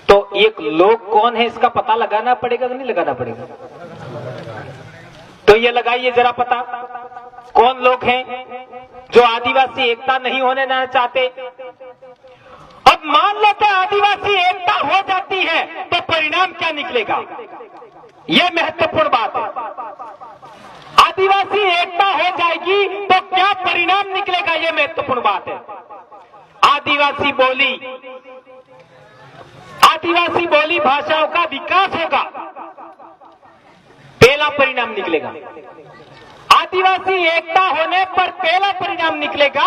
तो एक लोग कौन है इसका पता लगाना पड़ेगा कि नहीं लगाना पड़ेगा? तो ये लगाइए जरा पता, कौन लोग हैं जो आदिवासी एकता नहीं होने देना चाहते। अब मान लेते आदिवासी एकता हो जाती है तो परिणाम क्या निकलेगा, यह महत्वपूर्ण बात है। आदिवासी एकता हो जाएगी तो क्या परिणाम निकलेगा, यह महत्वपूर्ण बात है। आदिवासी बोली भाषाओं का विकास होगा, पहला परिणाम निकलेगा। आदिवासी एकता होने पर पहला परिणाम निकलेगा,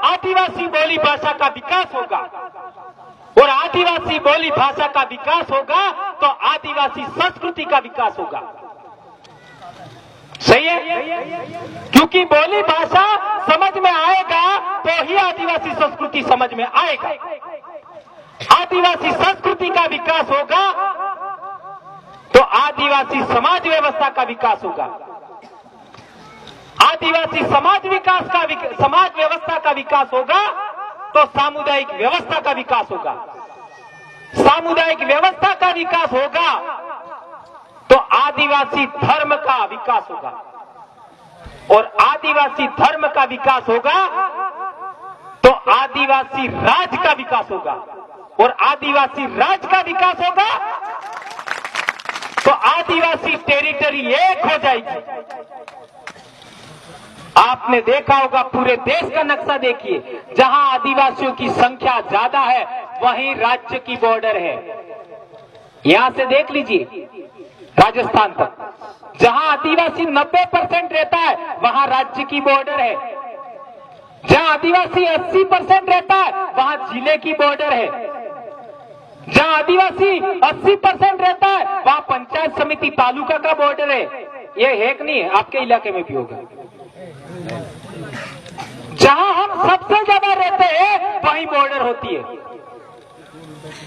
आदिवासी बोली भाषा का विकास होगा। और आदिवासी बोली भाषा का विकास होगा तो आदिवासी संस्कृति का विकास होगा। सही है? क्योंकि बोली भाषा समझ में आएगा तो ही आदिवासी संस्कृति समझ में आएगा। आदिवासी संस्कृति का विकास होगा तो आदिवासी समाज व्यवस्था का विकास होगा। आदिवासी समाज व्यवस्था का विकास होगा तो सामुदायिक व्यवस्था का विकास होगा। सामुदायिक व्यवस्था का विकास होगा तो आदिवासी धर्म का विकास होगा। और आदिवासी धर्म का विकास होगा तो आदिवासी राज का विकास होगा। और आदिवासी राज का विकास होगा तो आदिवासी टेरिटरी एक हो जाएगी। आपने देखा होगा, पूरे देश का नक्शा देखिए, जहां आदिवासियों की संख्या ज्यादा है वहीं राज्य की बॉर्डर है। यहां से देख लीजिए राजस्थान तक, जहां आदिवासी 90% रहता है वहां राज्य की बॉर्डर है। जहां आदिवासी 80% रहता है वहां जिले की बॉर्डर है। जहां आदिवासी 80% रहता है वहां पंचायत समिति तालुका का बॉर्डर है। ये है कि नहीं है? आपके इलाके में भी होगा। जहां हम सबसे ज्यादा रहते हैं वहीं बॉर्डर होती है।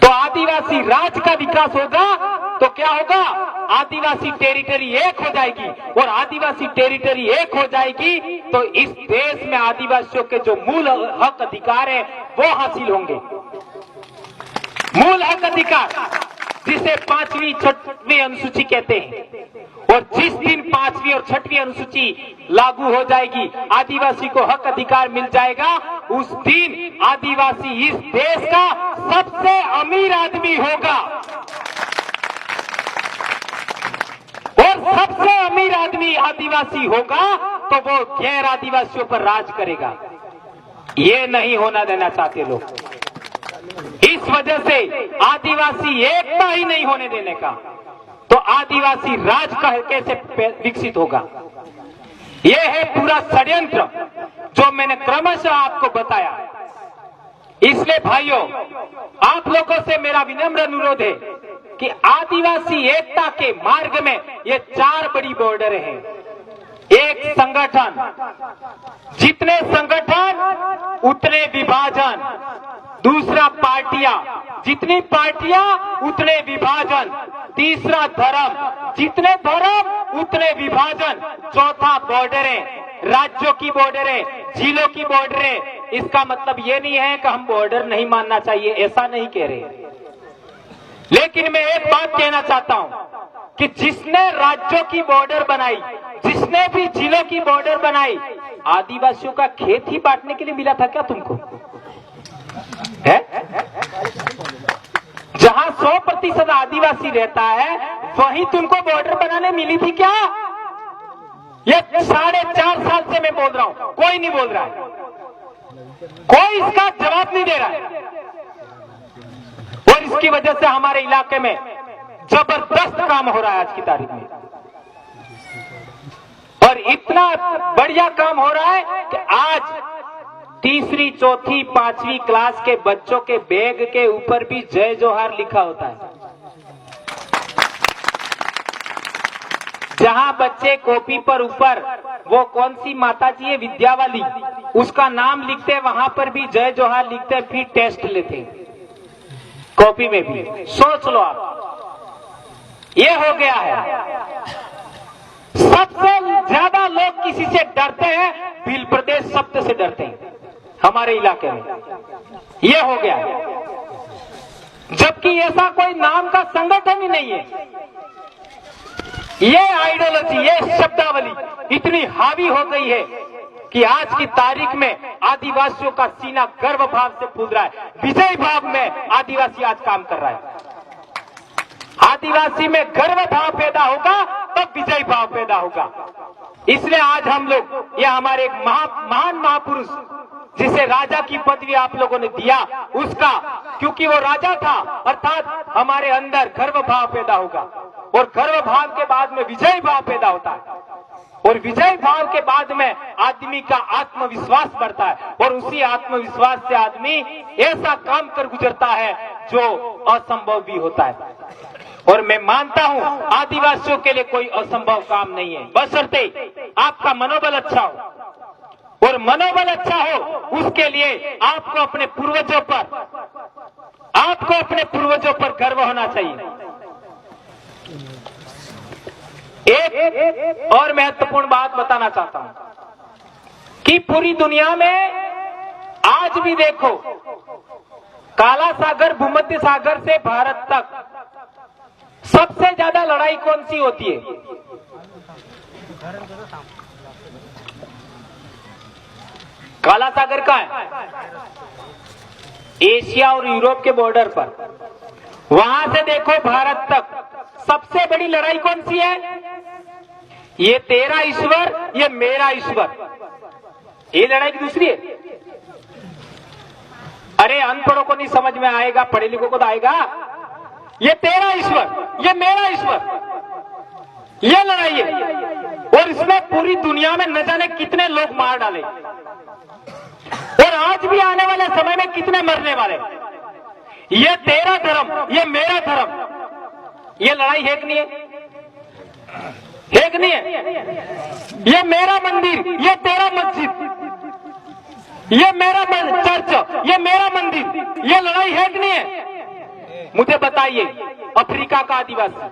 तो आदिवासी राज का विकास होगा तो क्या होगा, आदिवासी टेरिटरी एक हो जाएगी। और आदिवासी टेरिटरी एक हो जाएगी तो इस देश में आदिवासियों के जो मूल हक अधिकार है वो हासिल होंगे। मूल हक अधिकार जिसे 5वीं 6वीं अनुसूची कहते हैं। और जिस दिन 5वीं और 6वीं अनुसूची लागू हो जाएगी, आदिवासी को हक अधिकार मिल जाएगा, उस दिन आदिवासी इस देश का सबसे अमीर आदमी होगा। और सबसे अमीर आदमी आदिवासी होगा तो वो गैर आदिवासियों पर राज करेगा। ये नहीं होना देना चाहते लोग। इस वजह से आदिवासी एकता ही नहीं होने देने का। तो आदिवासी राज का कैसे विकसित होगा, यह है पूरा षड्यंत्र जो मैंने क्रमशः आपको बताया। इसलिए भाइयों, आप लोगों से मेरा विनम्र अनुरोध है कि आदिवासी एकता के मार्ग में ये 4 बड़ी बॉर्डर हैं। एक संगठन, जितने संगठन उतने विभाजन। दूसरा पार्टियां, जितनी पार्टियां उतने विभाजन। तीसरा धर्म, जितने धर्म उतने विभाजन। चौथा बॉर्डरें, राज्यों की बॉर्डरें, जिलों की बॉर्डरें। इसका मतलब ये नहीं है कि हम बॉर्डर नहीं मानना चाहिए, ऐसा नहीं कह रहे। लेकिन मैं एक बात कहना चाहता हूं कि जिसने राज्यों की बॉर्डर बनाई, जिसने भी जिलों की बॉर्डर बनाई, आदिवासियों का खेत ही बांटने के लिए मिला था क्या तुमको? है? जहां 100% आदिवासी रहता है वहीं तुमको बॉर्डर बनाने मिली थी क्या? ये 4.5 साल से मैं बोल रहा हूं, कोई नहीं बोल रहा है, कोई इसका जवाब नहीं दे रहा है। और इसकी वजह से हमारे इलाके में जबरदस्त काम हो रहा है आज की तारीख में। और इतना बढ़िया काम हो रहा है कि आज 3री, 4थी, 5वीं क्लास के बच्चों के बैग के ऊपर भी जय जोहार लिखा होता है। जहां बच्चे कॉपी पर ऊपर वो कौन सी माता जी है, विद्या वाली, उसका नाम लिखते, वहां पर भी जय जोहार लिखते, फिर टेस्ट लेते कॉपी में भी। सोच लो आप, ये हो गया है। सबसे ज्यादा लोग किसी से डरते हैं, भील प्रदेश शब्द से डरते हैं हमारे इलाके में। यह हो गया। जबकि ऐसा कोई नाम का संगठन ही नहीं है। ये आइडियोलॉजी, ये शब्दावली इतनी हावी हो गई है कि आज की तारीख में आदिवासियों का सीना गर्व भाव से फूल रहा है। विजय भाव में आदिवासी आज काम कर रहा है। आदिवासी में गर्व भाव पैदा होगा तब विजय भाव पैदा होगा। इसलिए आज हम लोग, यह हमारे एक महान महापुरुष जिसे राजा की पदवी आप लोगों ने दिया, उसका, क्योंकि वो राजा था, अर्थात हमारे अंदर गर्व भाव पैदा होगा और गर्व भाव के बाद में विजय भाव पैदा होता है और विजय भाव के बाद में आदमी का आत्मविश्वास बढ़ता है और उसी आत्मविश्वास से आदमी ऐसा काम कर गुजरता है जो असंभव भी होता है। और मैं मानता हूं आदिवासियों के लिए कोई असंभव काम नहीं है, बशर्ते आपका मनोबल अच्छा हो। और मनोबल अच्छा हो उसके लिए आपको अपने पूर्वजों पर गर्व होना चाहिए। एक और महत्वपूर्ण बात बताना चाहता हूं कि पूरी दुनिया में आज भी देखो, काला सागर, भूमध्य सागर से भारत तक सबसे ज्यादा लड़ाई कौन सी होती है? काला सागर का है एशिया और यूरोप के बॉर्डर पर। वहां से देखो भारत तक सबसे बड़ी लड़ाई कौन सी है? ये तेरा ईश्वर, ये मेरा ईश्वर, ये लड़ाई की दूसरी है। अरे अनपढ़ों को नहीं समझ में आएगा, पढ़े लिखों को तो आएगा। ये तेरा ईश्वर, ये मेरा ईश्वर, ये लड़ाई है। और इसमें पूरी दुनिया में न जाने कितने लोग मार डाले और आज भी आने वाले समय में कितने मरने वाले। ये तेरा धर्म, ये मेरा धर्म, ये लड़ाई है कि नहीं है? है कि नहीं है? ये मेरा मंदिर, ये तेरा मस्जिद, ये मेरा चर्च, ये मेरा मंदिर, ये लड़ाई है कि नहीं है? मुझे बताइए, अफ्रीका का आदिवासी,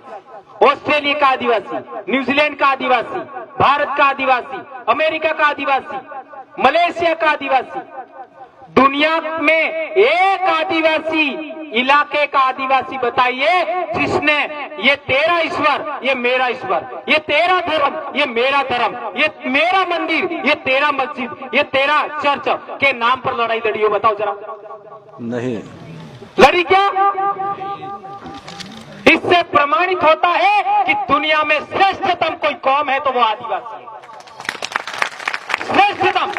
ऑस्ट्रेलिया का आदिवासी, न्यूजीलैंड का आदिवासी, भारत का आदिवासी, अमेरिका का आदिवासी, मलेशिया का आदिवासी, दुनिया में एक आदिवासी इलाके का आदिवासी बताइए जिसने ये तेरा ईश्वर, ये मेरा ईश्वर, ये तेरा धर्म, ये मेरा धर्म, ये मेरा मंदिर, ये तेरा मस्जिद, ये तेरा चर्च के नाम पर लड़ाई लड़ी हो? बताओ जरा। नहीं लड़ी क्या? इससे प्रमाणित होता है कि दुनिया में श्रेष्ठतम कोई कौम है तो वो आदिवासी है। श्रेष्ठतम